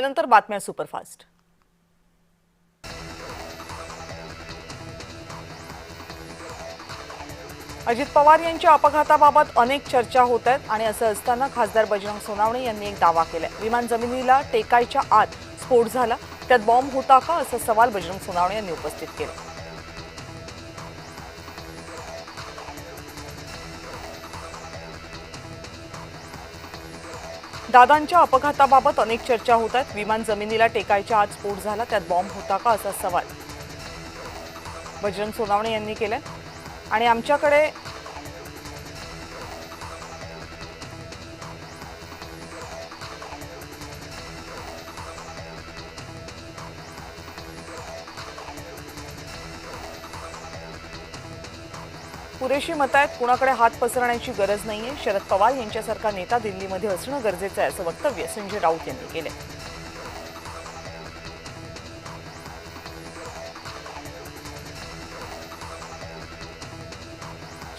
यानंतर बातम्या सुपरफास्ट। अजित पवार यांच्या अपघाताबाबत अनेक चर्चा होत आहेत आणि असं असताना खासदार बजरंग सोनावणे यांनी एक दावा केलाय। विमान जमिनीला टेकायच्या आत स्फोट झाला, त्यात बॉम्ब होता का असा सवाल बजरंग सोनावणे यांनी उपस्थित केला। दादांच्या अपघाताबाबत अनेक चर्चा होत आहेत। विमान जमिनीला टेकायच्या आत स्फोट झाला, त्यात बॉम्ब होता का असा सवाल बजरंग सोनावणे यांनी केलाय। आणि आमच्याकडे पुरेशी मतं आहेत, कुणाकडे हात पसरण्याची गरज नाहीये। शरद पवार यांच्यासारखा नेता दिल्लीमध्ये असणं गरजेचं आहे असं वक्तव्य संजय राऊत यांनी केले।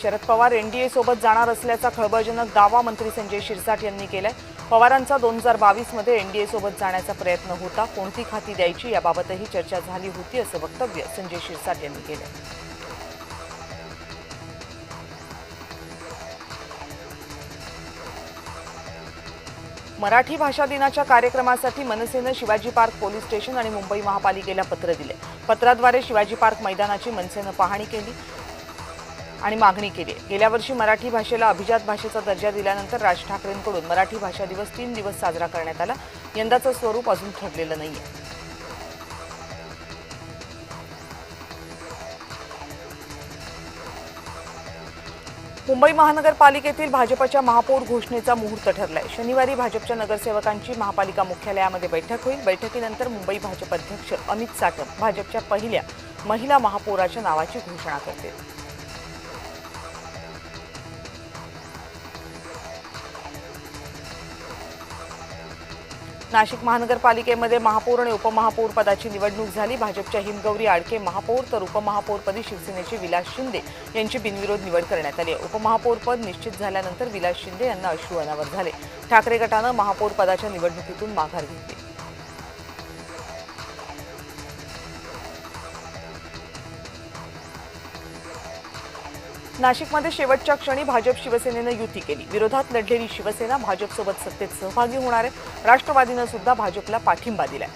शरद पवार एनडीए सोबत जाणार असल्याचा खळबळजनक दावा मंत्री संजय शिरसाट यांनी केलाय। पवारांचा 2022 मध्ये एनडीए सोबत जाण्याचा प्रयत्न होता, कोणती खाती द्यायची याबाबतही चर्चा झाली होती असं वक्तव्य संजय शिरसाट यांनी केले। मराठी भाषा दिनाच्या कार्यक्रमासाठी मनसेने शिवाजी पार्क पोलीस स्टेशन आणि मुंबई महापालिकेला पत्र दिले। पत्राद्वारे शिवाजी पार्क मैदानाची मनसेने पाहणी केली आणि मागणी केली। गेल्या वर्षी मराठी भाषेला अभिजात भाषेचा दर्जा दिल्यानंतर राज ठाकरेंकडून मराठी भाषा दिवस 3 दिवस साजरा करण्यात आला। यंदाचं स्वरूप अजून ठरलेलं नाहीये। मुंबई महानगरपालिकेतील भाजपच्या महापौर घोषणेचा मुहूर्त ठरलाय। शनिवारी भाजपच्या नगरसेवकांची महापालिका मुख्यालयामध्ये बैठक होईल। बैठकीनंतर मुंबई भाजप अध्यक्ष अमित साटम भाजपच्या पहिल्या महिला महापौराच्या नावाची घोषणा करतील। नाशिक महानगरपालिकेमध्ये महापौर आणि उपमहापौर पदाची निवडणूक झाली। भाजपच्या हिमगौरी आडके महापौर तर उपमहापौरपदी शिवसेनेचे विलास शिंदे यांची बिनविरोध निवड करण्यात आली। उपमहापौर पद निश्चित झाल्यानंतर विलास शिंदे यांना अश्रू अनावर झाले। ठाकरे गटानं महापौर पदाच्या निवडणुकीतून माघार घेतली। नाशिकमध्ये शेवटच्या क्षणी भाजप शिवसेनेनं युती केली। विरोधात लढलेली शिवसेना भाजपसोबत सत्तेत सहभागी होणार आहे। राष्ट्रवादीनं सुद्धा भाजपला पाठिंबा दिलाय।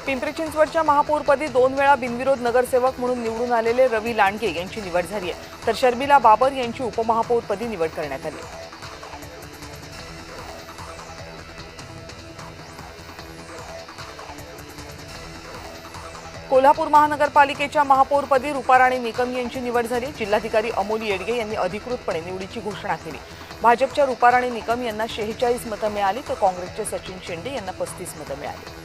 पिंपरी चिंचवडच्या महापौरपदी 2 वेळा बिनविरोध नगरसेवक म्हणून निवडून आलेले रवी लांडगे यांची निवड झाली आहे, तर शर्मिला बाबर यांची उपमहापौरपदी निवड करण्यात आली। कोल्हापूर महानगरपालिकेच्या महापौरपदी रूपाराणी निकम यांची निवड झाली। जिल्हाधिकारी अमोल येडगे यांनी अधिकृतपणे निवडीची घोषणा केली। भाजपच्या रूपाराणी निकम यांना 46 मतं मिळाली, तर काँग्रेसचे सचिन शेंडे यांना 35 मतं मिळाली।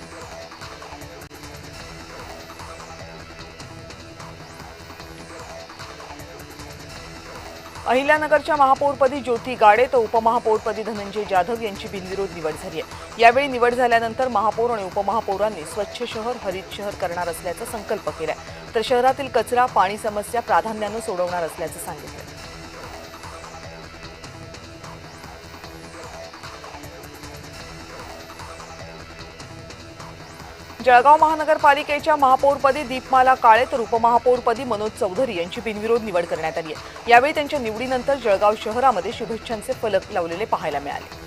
अहिल्यानगरच्या महापौरपदी ज्योती गाडे तर उपमहापौरपदी धनंजय जाधव यांची बिनविरोध निवड झाली आहे। यावेळी निवड झाल्यानंतर महापौर आणि उपमहापौरांनी स्वच्छ शहर हरित शहर करणार असल्याचा संकल्प केलाय, तर शहरातील कचरा पाणी समस्या प्राधान्याने सोडवणार असल्याचं सांगितलं। जळगाव महानगरपालिकेच्या महापौरपदी दीपमाला काळे तर उपमहापौरपदी मनोज चौधरी यांची बिनविरोध निवड करण्यात आली आहे। यावेळी त्यांच्या निवडीनंतर जळगाव शहरामध्ये शुभेच्छांचे फलक लावलेले पाहायला मिळाले।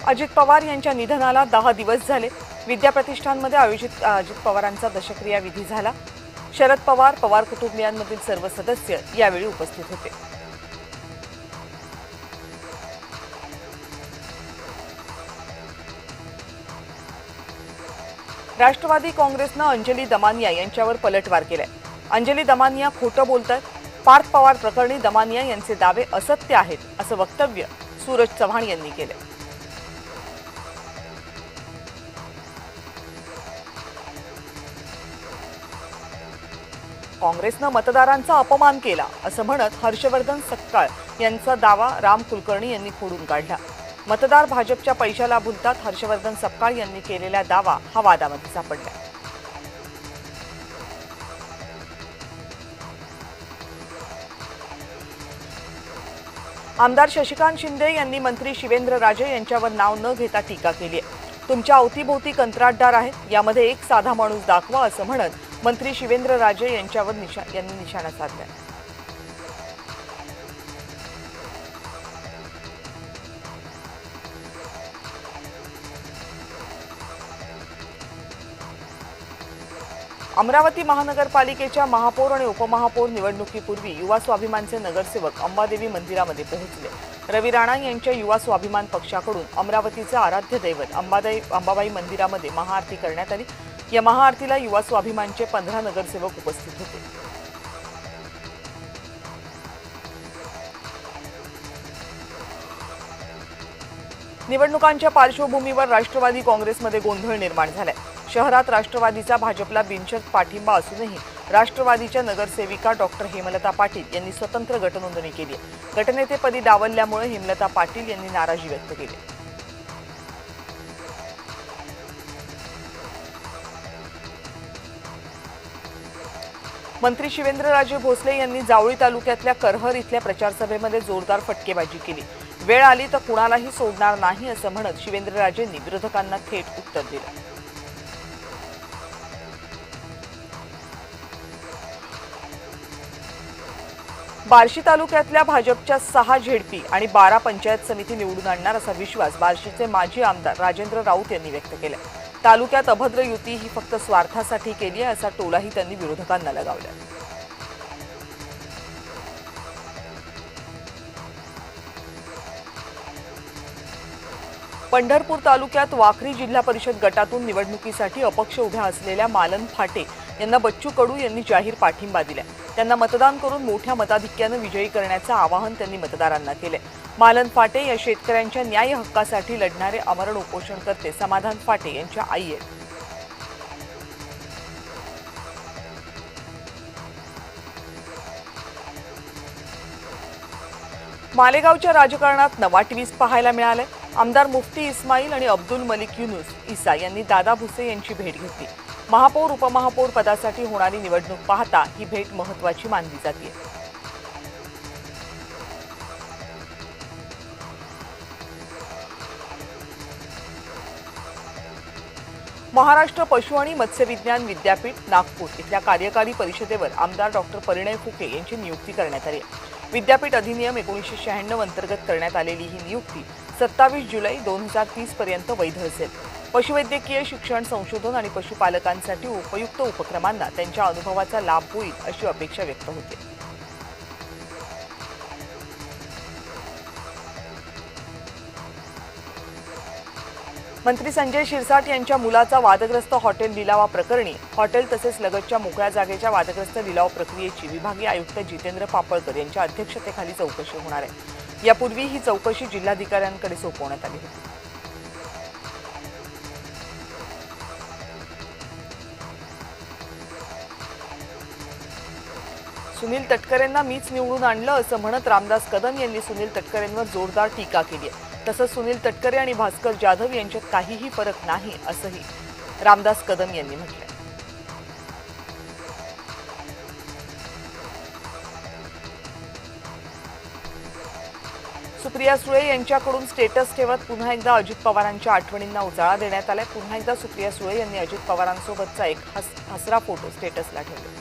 अजित पवार यांच्या निधनाला 10 दिवस झाले। विद्याप्रतिष्ठानमध्ये आयोजित अजित पवारांचा दशक्रिया विधी झाला। शरद पवार, पवार कुटुंबियांमधील सर्व सदस्य यावेळी उपस्थित होते। राष्ट्रवादी काँग्रेसनं अंजली दमानिया यांच्यावर पलटवार केलाय। अंजली दमानिया खोटं बोलतात। पार्थ पवार प्रकरणी दमानिया यांचे दावे असत्य आहेत असं वक्तव्य सूरज चव्हाण यांनी केले। काँग्रेसनं मतदारांचा अपमान केला असं म्हणत हर्षवर्धन सपकाळ यांचा दावा राम कुलकर्णी यांनी खोडून काढला। मतदार भाजपच्या पैशाला भुलतात, हर्षवर्धन सपकाळ यांनी केलेला दावा हा वादामध्ये सापडला. आमदार शशिकांत शिंदे यांनी मंत्री शिवेंद्रराजे यांच्यावर नाव न घेता टीका केली आहे. तुमच्या अवतीभोवती कंत्राटदार आहेत, यामध्ये एक साधा माणूस दाखवा असं म्हणत मंत्री शिवेंद्रराजे यांच्यावर निशाणा साधला. अमरावती महानगरपालिकेच्या महापौर आणि उपमहापौर निवडणुकीपूर्वी युवा स्वाभिमानचे नगरसेवक अंबादेवी मंदिरामध्ये पोहोचले. रवी राणा यांच्या युवा स्वाभिमान पक्षाकडून अमरावतीचे आराध्य दैवत अंबाबाई मंदिरामध्ये महाआरती करण्यात आली. या महाआरतीला युवा स्वाभिमानचे 15 नगरसेवक उपस्थित होते. निवडणुकांच्या पार्श्वभूमीवर राष्ट्रवादी काँग्रेसमध्ये गोंधळ निर्माण झालाय. शहरात राष्ट्रवादीचा भाजपला बिनशर्त पाठिंबा असूनही राष्ट्रवादीच्या नगरसेविका डॉक्टर हेमलता पाटील यांनी स्वतंत्र गटनोंदणी केली आहे. गटनेतेपदी डावलल्यामुळे हेमलता पाटील यांनी नाराजी व्यक्त केली. मंत्री शिवेंद्रराजे भोसले यांनी जावळी तालुक्यातल्या करहर इथल्या प्रचारसभेमध्ये जोरदार फटकेबाजी केली. वेळ आली तर कुणालाही सोडणार नाही असं म्हणत शिवेंद्रराजेंनी विरोधकांना थेट उत्तर दिलं. बार्शी तालुक्यातल्या भाजपच्या 6 झेडपी आणि 12 पंचायत समिती निवडून आणणार असा विश्वास बार्शीचे माजी आमदार राजेंद्र राऊत यांनी व्यक्त केला. तालुक्यात अभद्र युती ही फक्त स्वार्थासाठी केली आहे असा टोलाही त्यांनी विरोधकांना लगावला. पंढरपूर तालुक्यात वाखरी जिल्हा परिषद गटातून निवडणुकीसाठी अपक्ष उभ्या असलेल्या मालन फाटे यांना बच्चू कडू यांनी जाहीर पाठिंबा दिला. त्यांना मतदान करून मोठ्या मताधिक्यानं विजयी करण्याचं आवाहन त्यांनी मतदारांना केले. मालन फाटे या शेतकऱ्यांच्या न्याय हक्कासाठी लढणारे आमरण उपोषणकर्ते समाधान फाटे यांच्या आई आहेत. मालेगावच्या राजकारणात नवा ट्विस्ट पाहायला मिळाले. आमदार मुफ्ती इस्माईल आणि अब्दुल मलिक युनुस इसा यांनी दादा भुसे यांची भेट घेतली. महापौर उपमहापौर पदासाठी होणारी निवडणूक पाहता ही भेट महत्त्वाची मानली जाते. महाराष्ट्र पशु आणि मत्स्य विज्ञान विद्यापीठ नागपूर इथल्या कार्यकारी परिषदेवर आमदार डॉक्टर परिणय फुके यांची नियुक्ती करण्यात आली. विद्यापीठ अधिनियम 1996 अंतर्गत करण्यात आलेली ही नियुक्ती 27 जुलै 2030 पर्यंत वैध असेल. पशुवैद्यकीय शिक्षण संशोधन आणि पशुपालकांसाठी उपयुक्त उपक्रमांना त्यांच्या अनुभवाचा लाभ होईल अशी अपेक्षा व्यक्त होते. मंत्री संजय शिरसाट यांच्या मुलाचा वादग्रस्त हॉटेल लिलावा प्रकरणी हॉटेल तसेच लगतच्या मोकळ्या जागेच्या वादग्रस्त लिलाव प्रक्रियेची विभागीय आयुक्त जितेंद्र पापळकर यांच्या अध्यक्षतेखाली चौकशी होणार आहे. यापूर्वी ही चौकशी जिल्हाधिकाऱ्यांकडे सोपवण्यात आली होती. सुनील तटकरेंना मीच निवडून आणलं असं म्हणत रामदास कदम यांनी सुनील तटकरेंवर जोरदार टीका केली आहे. तसंच सुनील तटकरे आणि भास्कर जाधव यांच्यात काहीही फरक नाही असंही रामदास कदम यांनी म्हटलं. सुप्रिया सुळे यांच्याकडून स्टेटस ठेवत पुन्हा एकदा अजित पवारांच्या आठवणींना उजाळा देण्यात आलाय. पुन्हा एकदा सुप्रिया सुळे यांनी अजित पवारांसोबतचा एक हसरा फोटो स्टेटसला ठेवला.